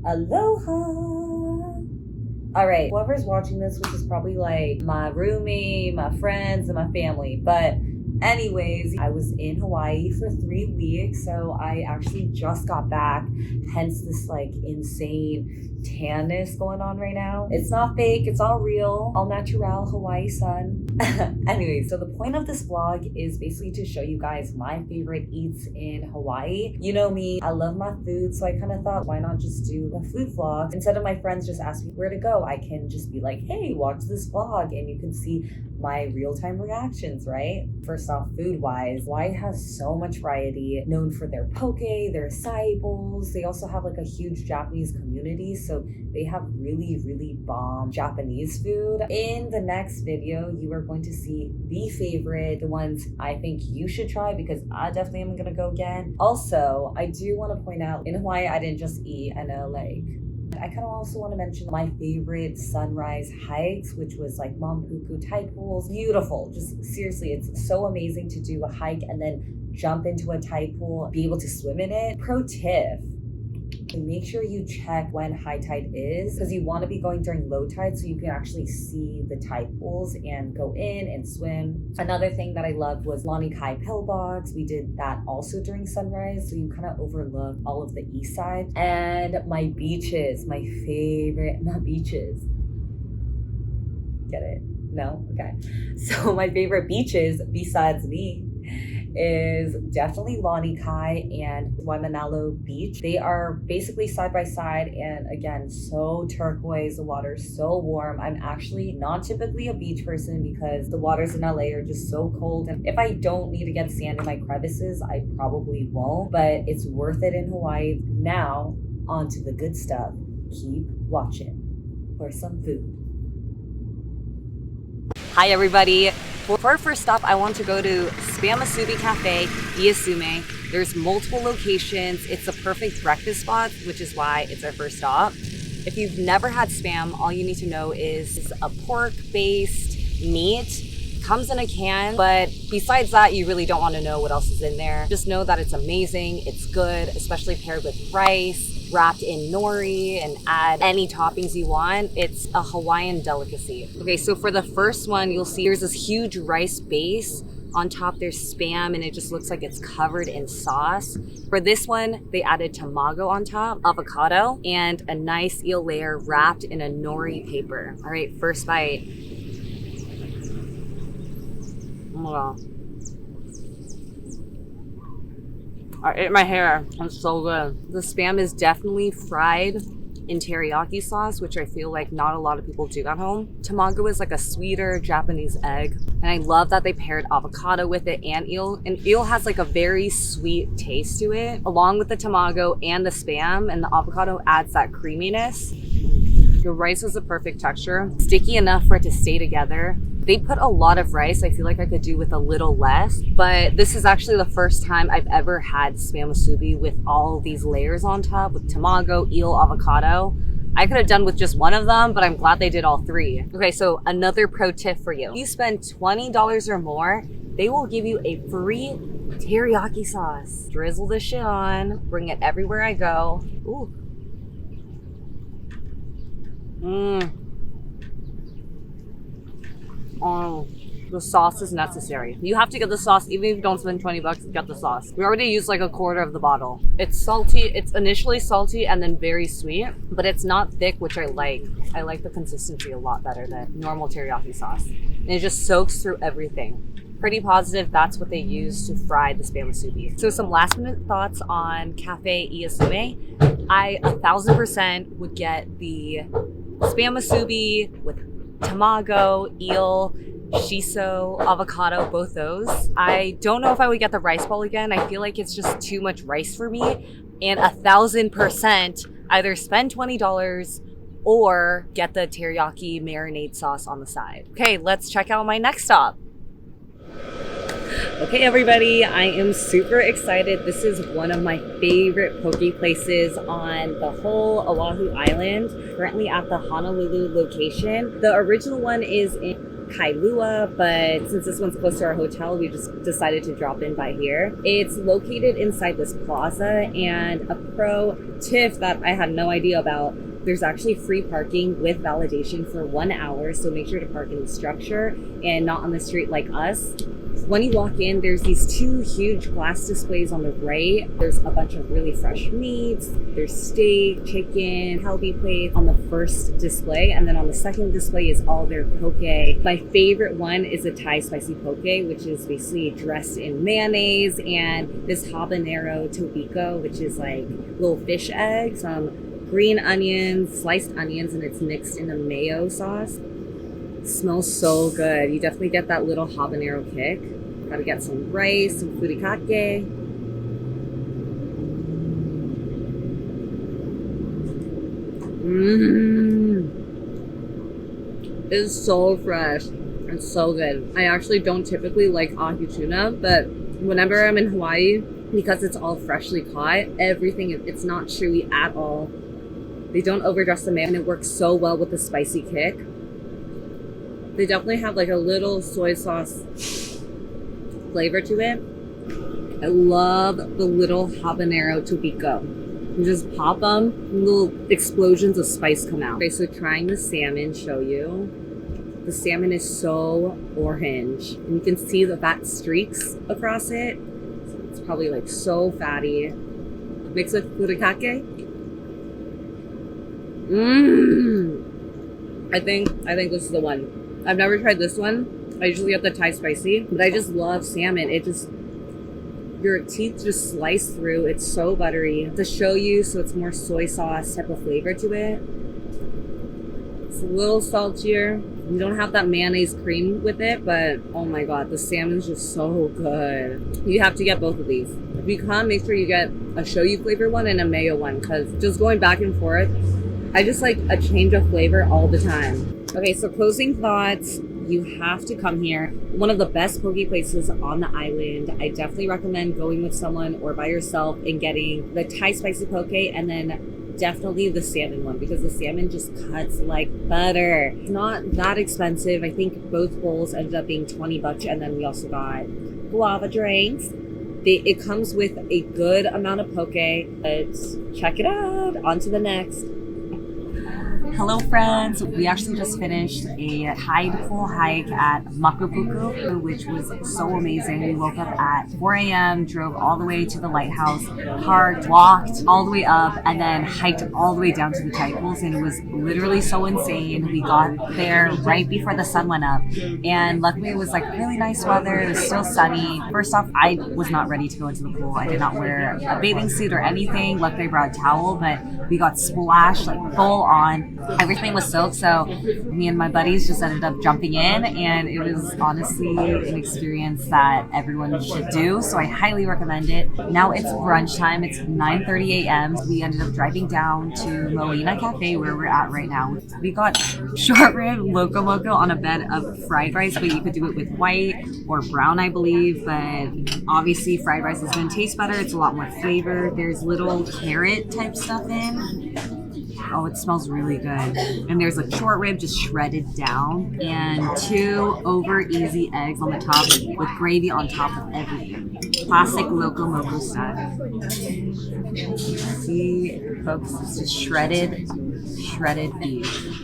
Aloha! Alright, whoever's watching this, which is probably like my roommate, my friends, and my family, but anyways, I was in Hawaii for 3 weeks, so I actually just got back, hence this like insane tanness going on right now. It's not fake, it's all real, all natural Hawaii sun. Anyway, so the point of this vlog is basically to show you guys my favorite eats in Hawaii. You know me, I love my food, so I kind of thought, why not just do a food vlog? Instead of my friends just asking me where to go, I can just be like, hey, watch this vlog, and you can see my real-time reactions, right? First off, food-wise, Hawaii has so much variety, known for their poke, their acai bowls. They also have like a huge Japanese community, so they have really, really bomb Japanese food. In the next video, you are going to see the favorite, the ones I think you should try, because I definitely am gonna go again. Also, I do want to point out, in Hawaii, I didn't just eat, I know, like, I kind of also want to mention my favorite sunrise hikes, which was like Mampuku tide pools. Beautiful. Just seriously, it's so amazing to do a hike and then jump into a tide pool, be able to swim in it. Pro tip, make sure you check when high tide is, because you want to be going during low tide so you can actually see the tide pools and go in and swim. Another thing that I loved was Lani Kai pillbox. We did that also during sunrise, so you kind of overlook all of the east side. And my beaches, my favorite, my beaches. Get it? No? Okay. So my favorite beaches besides me is definitely Lani Kai and Waimanalo Beach. They are basically side by side, and again, so turquoise, the water's so warm. I'm actually not typically a beach person because the waters in LA are just so cold, and if I don't need to get sand in my crevices, I probably won't, but it's worth it in Hawaii. Now, on to the good stuff. Keep watching for some food. Hi everybody. For our first stop, I want to go to Masubi Cafe, Iasume. There's multiple locations. It's a perfect breakfast spot, which is why it's our first stop. If you've never had Spam, all you need to know is it's a pork-based meat. Comes in a can, but besides that, you really don't want to know what else is in there. Just know that it's amazing, it's good, especially paired with rice, wrapped in nori, and add any toppings you want. It's a Hawaiian delicacy. Okay, so for the first one, you'll see there's this huge rice base. On top there's Spam, and it just looks like it's covered in sauce. For this one, they added tamago on top, avocado, and a nice eel layer wrapped in a nori paper. All right, first bite. Oh, I ate my hair. It's so good. The Spam is definitely fried in teriyaki sauce, which I feel like not a lot of people do at home. Tamago is like a sweeter Japanese egg, and I love that they paired avocado with it and eel. And eel has like a very sweet taste to it, along with the tamago and the Spam, and the avocado adds that creaminess. The rice was the perfect texture, sticky enough for it to stay together. They put a lot of rice. I feel like I could do with a little less, but this is actually the first time I've ever had Spam Masubi with all these layers on top with tamago, eel, avocado. I could have done with just one of them, but I'm glad they did all three. Okay, so another pro tip for you. If you spend $20 or more, they will give you a free teriyaki sauce. Drizzle this shit on, bring it everywhere I go. Ooh. Oh, the sauce is necessary. You have to get the sauce even if you don't spend 20 bucks, get the sauce. We already used like a quarter of the bottle. It's salty. It's initially salty and then very sweet, but it's not thick, which I like. I like the consistency a lot better than normal teriyaki sauce. And it just soaks through everything. Pretty positive that's what they use to fry the Spam Masubi. So some last minute thoughts on Cafe Iasume. I 1000% would get the Spam Masubi with tamago, eel, shiso, avocado, both those. I don't know if I would get the rice bowl again. I feel like it's just too much rice for me. And 1000% either spend $20 or get the teriyaki marinade sauce on the side. Okay, let's check out my next stop. Okay everybody, I am super excited. This is one of my favorite poke places on the whole Oahu Island. Currently at the Honolulu location. The original one is in Kailua, but since this one's close to our hotel, we just decided to drop in by here. It's located inside this plaza, and a pro tip that I had no idea about, there's actually free parking with validation for 1 hour, so make sure to park in the structure and not on the street like us. When you walk in, there's these 2 huge glass displays on the right. There's a bunch of really fresh meats. There's steak, chicken, healthy plates on the first display. And then on the second display is all their poke. My favorite one is a Thai spicy poke, which is basically dressed in mayonnaise, and this habanero tobiko, which is like little fish eggs, green onions, sliced onions, and it's mixed in a mayo sauce. It smells so good. You definitely get that little habanero kick. Gotta get some rice, some furikake. It's so fresh. It's so good. I actually don't typically like ahi tuna, but whenever I'm in Hawaii, because it's all freshly caught, everything, it's not chewy at all. They don't overdress the mayo, and it works so well with the spicy kick. They definitely have like a little soy sauce flavor to it. I love the little habanero tobiko. You just pop them, little explosions of spice come out. Okay, so trying the salmon, show you. The salmon is so orange, and you can see the fat streaks across it. It's probably like so fatty. Mixed with furikake. I think this is the one. I've never tried this one. I usually get the Thai spicy, but I just love salmon. It just, your teeth just slice through. It's so buttery. It's a shoyu, so it's more soy sauce type of flavor to it. It's a little saltier. You don't have that mayonnaise cream with it, but oh my god, the salmon's just so good. You have to get both of these. If you come, make sure you get a shoyu flavor one and a mayo one, because just going back and forth, I just like a change of flavor all the time. Okay, so closing thoughts, you have to come here. One of the best poke places on the island. I definitely recommend going with someone or by yourself and getting the Thai spicy poke, and then definitely the salmon one, because the salmon just cuts like butter. It's not that expensive. I think both bowls ended up being $20, and then we also got guava drinks. It comes with a good amount of poke. Let's check it out. On to the next. Hello friends, we actually just finished a tide pool hike at Makapuku, which was so amazing. We woke up at 4 a.m., drove all the way to the lighthouse, parked, walked all the way up, and then hiked all the way down to the tide pools, and it was literally so insane. We got there right before the sun went up, and luckily it was like really nice weather. It was still sunny. First off, I was not ready to go into the pool. I did not wear a bathing suit or anything. Luckily I brought a towel, but we got splashed like full on. Everything was soaked, so me and my buddies just ended up jumping in, and it was honestly an experience that everyone should do, so I highly recommend it. Now it's brunch time. It's 9:30 a.m. We ended up driving down to Moina Cafe, where we're at right now. We got short rib loco moco on a bed of fried rice, but you could do it with white or brown, I believe, but obviously fried rice is going to taste better. It's a lot more flavor. There's little carrot type stuff in. Oh, it smells really good. And there's a short rib just shredded down, and 2 over easy eggs on the top with gravy on top of everything. Classic loco moco style. See, folks, this is shredded beef.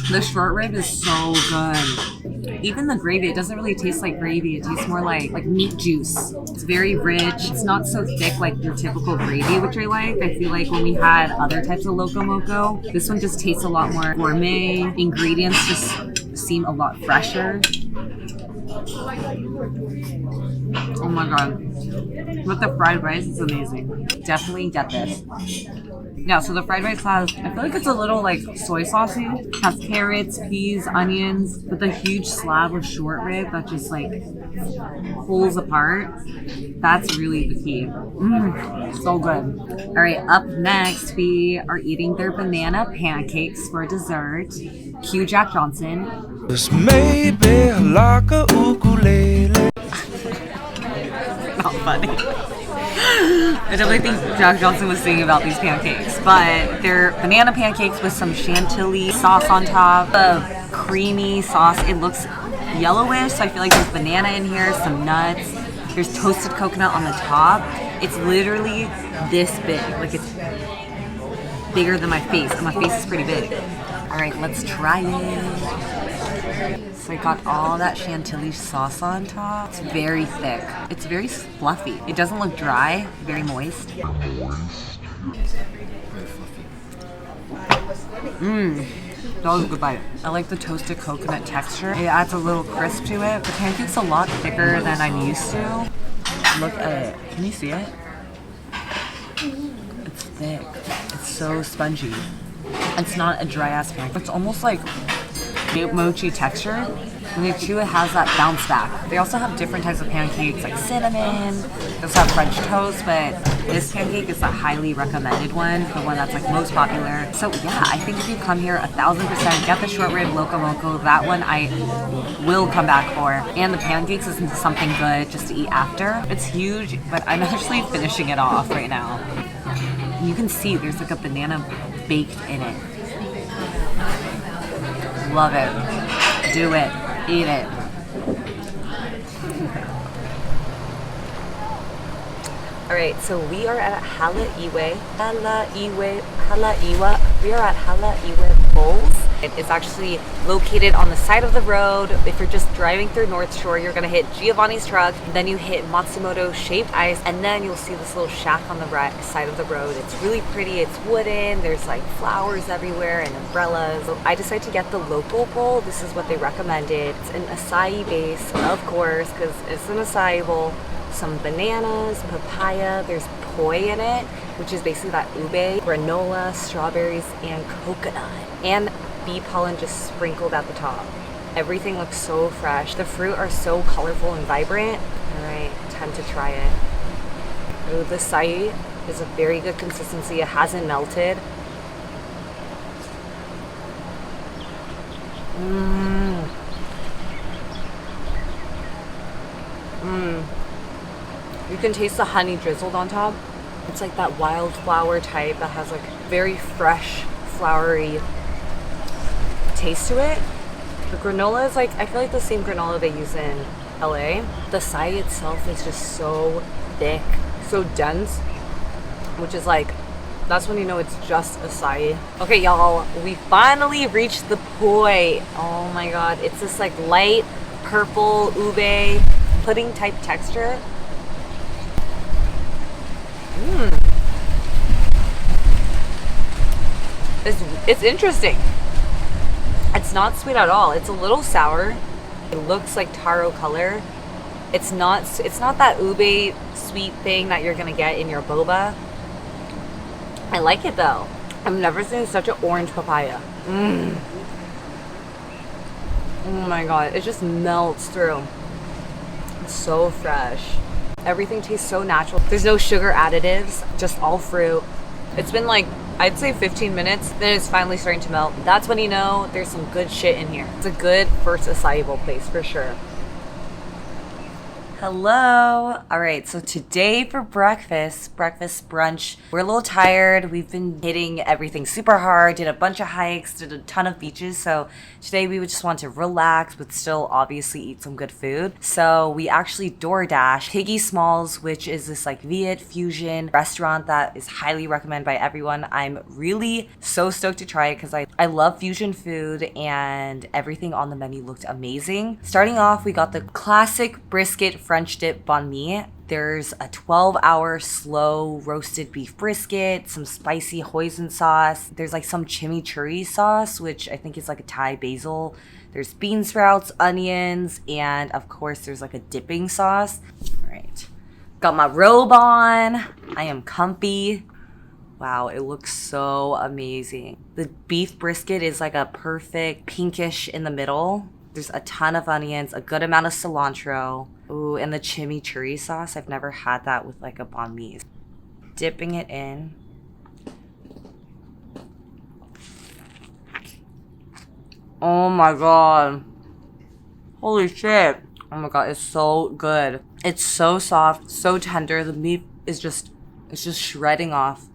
The short rib is so good. Even the gravy, it doesn't really taste like gravy. It tastes more like meat juice. It's very rich. It's not so thick like your typical gravy, which I like. I feel like when we had other types of loco moco, this one just tastes a lot more gourmet. Ingredients just seem a lot fresher. Oh my god. With the fried rice, it's amazing. Definitely get this. Yeah, so the fried rice has, I feel like it's a little like soy saucy. It has carrots, peas, onions, with a huge slab of short rib that just like pulls apart. That's really the key. So good. All right, up next, we are eating their banana pancakes for dessert. Q Jack Johnson. This may be like a ukulele. Not funny. I definitely think Jack Johnson was singing about these pancakes, but they're banana pancakes with some chantilly sauce on top, a creamy sauce. It looks yellowish, so I feel like there's banana in here, some nuts. There's toasted coconut on the top. It's literally this big, like it's bigger than my face, and my face is pretty big. All right, let's try it. So I got all that chantilly sauce on top. It's very thick. It's very fluffy. It doesn't look dry, very moist. That was a good bite. I like the toasted coconut texture. It adds a little crisp to it. The pancake's a lot thicker than I'm used to. Look at it. Can you see it? It's thick. It's so spongy. It's not a dry ass pancake. It's almost like mochi texture. When you chew, it has that bounce back. They also have different types of pancakes like cinnamon. They also have French toast, but this pancake is the highly recommended one, the one that's like most popular. So yeah, I think if you come here 1000%, get the short rib loco moco. That one I will come back for. And the pancakes is something good just to eat after. It's huge, but I'm actually finishing it off right now. You can see there's like a banana baked in it. Love it. Do it. Eat it. Alright, so we are at Halaiwa. We are at Halaiwa Bowls. It's actually located on the side of the road. If you're just driving through North Shore, you're gonna hit Giovanni's truck, then you hit Matsumoto Shaped Ice, and then you'll see this little shack on the right side of the road. It's really pretty, it's wooden, there's like flowers everywhere and umbrellas. So I decided to get the local bowl. This is what they recommended. It's an acai base, of course, because it's an acai bowl. Some bananas, papaya, there's poi in it, which is basically that ube, granola, strawberries, and coconut. And bee pollen just sprinkled at the top. Everything looks so fresh. The fruit are so colorful and vibrant. All right, time to try it. Ooh, the acai is a very good consistency. It hasn't melted. You can taste the honey drizzled on top. It's like that wildflower type that has like very fresh, flowery taste to it. The granola is like, I feel like the same granola they use in LA. The acai itself is just so thick, so dense, which is like, that's when you know it's just acai. Okay, y'all, we finally reached the poi. Oh my god, it's this like light purple ube pudding type texture. It's interesting. It's not sweet at all. It's a little sour. It looks like taro color. It's not that ube sweet thing that you're gonna get in your boba. I like it though. I've never seen such an orange papaya. Oh my god, it just melts through. It's so fresh. Everything tastes so natural. There's no sugar additives, just all fruit. It's been like, I'd say 15 minutes, then it's finally starting to melt. That's when you know there's some good shit in here. It's a good first acai bowl place for sure. Hello. All right, so today for breakfast brunch, we're a little tired. We've been hitting everything super hard, did a bunch of hikes, did a ton of beaches. So today we would just want to relax, but still obviously eat some good food. So we actually DoorDash Piggy Smalls, which is this like Viet fusion restaurant that is highly recommended by everyone. I'm really so stoked to try it because I love fusion food and everything on the menu looked amazing. Starting off, we got the classic brisket French dip banh mi. There's a 12-hour slow roasted beef brisket, some spicy hoisin sauce. There's like some chimichurri sauce, which I think is like a Thai basil. There's bean sprouts, onions, and of course there's like a dipping sauce. All right, got my robe on. I am comfy. Wow, it looks so amazing. The beef brisket is like a perfect pinkish in the middle. There's a ton of onions, a good amount of cilantro. Ooh, and the chimichurri sauce. I've never had that with like a banh mi. Dipping it in. Oh my god. Holy shit. Oh my god, it's so good. It's so soft, so tender. The meat is just, it's just shredding off.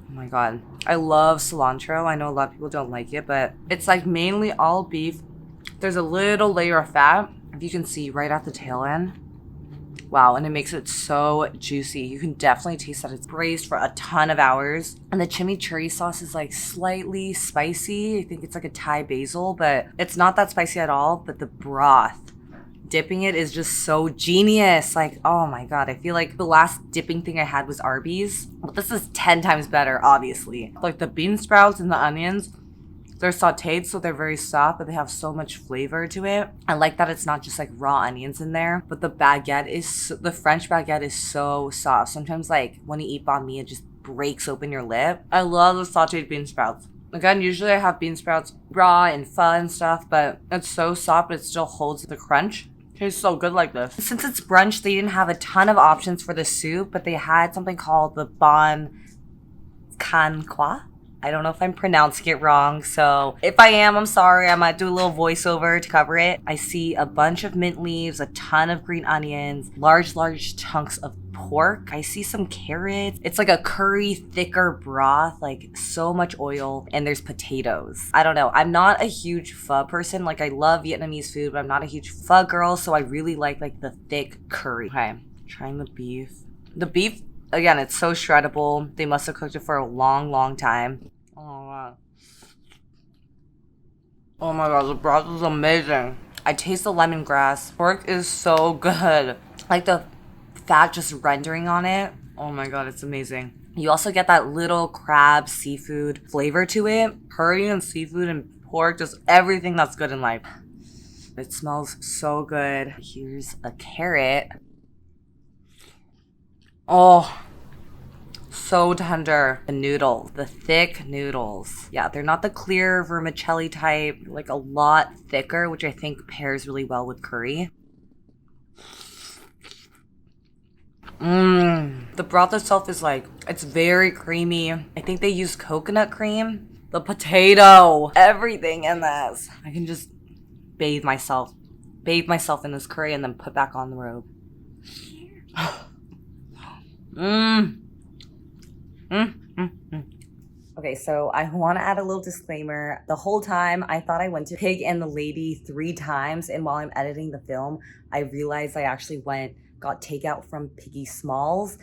Oh my god. I love cilantro. I know a lot of people don't like it, but it's like mainly all beef. There's a little layer of fat, if you can see, right at the tail end. Wow, and it makes it so juicy. You can definitely taste that it's braised for a ton of hours. And the chimichurri sauce is like slightly spicy. I think it's like a Thai basil, but it's not that spicy at all. But the broth, dipping it is just so genius. Like, oh my god, I feel like the last dipping thing I had was Arby's. But this is 10 times better, obviously. Like the bean sprouts and the onions, they're sauteed, so they're very soft, but they have so much flavor to it. I like that it's not just like raw onions in there, but the French baguette is so soft. Sometimes like when you eat banh mi, it just breaks open your lip. I love the sauteed bean sprouts. Again, usually I have bean sprouts raw and pho and stuff, but it's so soft, but it still holds the crunch. Tastes so good like this. Since it's brunch, they didn't have a ton of options for the soup, but they had something called the Bon Can Qua. I don't know if I'm pronouncing it wrong, so if I am, I'm sorry. I might do a little voiceover to cover it. I see a bunch of mint leaves, a ton of green onions, large chunks of pork. I see some carrots. It's like a curry, thicker broth, like so much oil, and there's potatoes. I don't know. I'm not a huge pho person. Like I love Vietnamese food, but I'm not a huge pho girl, so I really like the thick curry. Okay, trying the beef. The beef, again, it's so shreddable. They must have cooked it for a long time. Oh wow. Oh my god, the broth is amazing. I taste the lemongrass. Pork is so good. Like the fat just rendering on it. Oh my god, it's amazing. You also get that little crab seafood flavor to it. Curry and seafood and pork, just everything that's good in life. It smells so good. Here's a carrot. Oh, so tender. The noodle, the thick noodles. Yeah, they're not the clear vermicelli type, like a lot thicker, which I think pairs really well with curry. The broth itself is like, it's very creamy. I think they use coconut cream. The potato, everything in this. I can just bathe myself in this curry and then put back on the robe. Okay, so I want to add a little disclaimer. The whole time I thought I went to Pig and the Lady 3 times, and while I'm editing the film, I realized I actually got takeout from Piggy Smalls,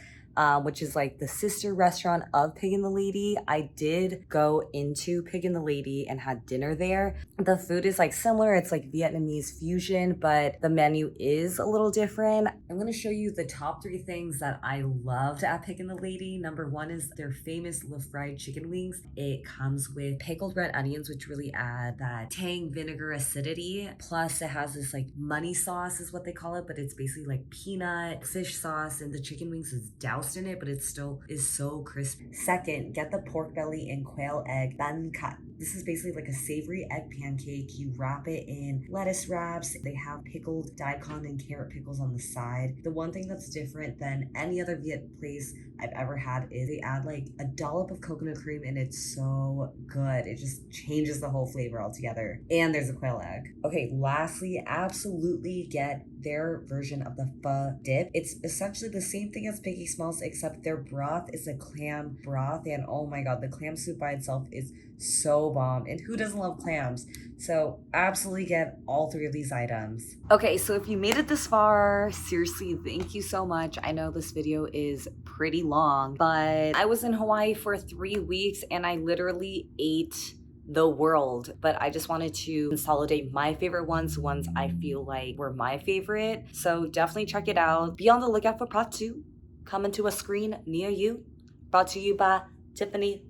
which is like the sister restaurant of Pig and the Lady. I did go into Pig and the Lady and had dinner there. The food is like similar. It's like Vietnamese fusion, but the menu is a little different. I'm going to show you the top 3 things that I loved at Pig and the Lady. Number 1 is their famous Le Fried chicken wings. It comes with pickled red onions, which really add that tang, vinegar, acidity. Plus it has this like money sauce is what they call it, but it's basically like peanut, fish sauce, and the chicken wings is doused in it, but it still is so crispy. Second, get the pork belly and quail egg ban cut. This is basically like a savory egg pancake. You wrap it in lettuce wraps. They have pickled daikon and carrot pickles on the side. The one thing that's different than any other Viet place I've ever had is they add like a dollop of coconut cream, and it's so good. It just changes the whole flavor altogether. And there's a quail egg. Okay, lastly, absolutely get their version of the pho dip. It's essentially the same thing as Piggy Smalls, except their broth is a clam broth, and oh my god, the clam soup by itself is so bomb, and who doesn't love clams? So absolutely get all 3 of these items. Okay, so if you made it this far, seriously, thank you so much. I know this video is pretty long, but I was in Hawaii for 3 weeks and I literally ate the world, but I just wanted to consolidate my favorite ones I feel like were my favorite. So definitely check it out. Be on the lookout for part 2 coming to a screen near you. Brought to you by Tiffany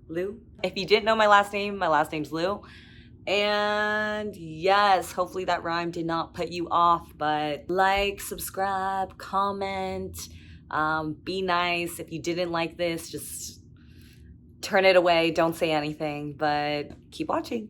Liu. If you didn't know my last name's Liu. And yes, hopefully that rhyme did not put you off, but like, subscribe, comment, be nice. If you didn't like this, just turn it away. Don't say anything, but keep watching.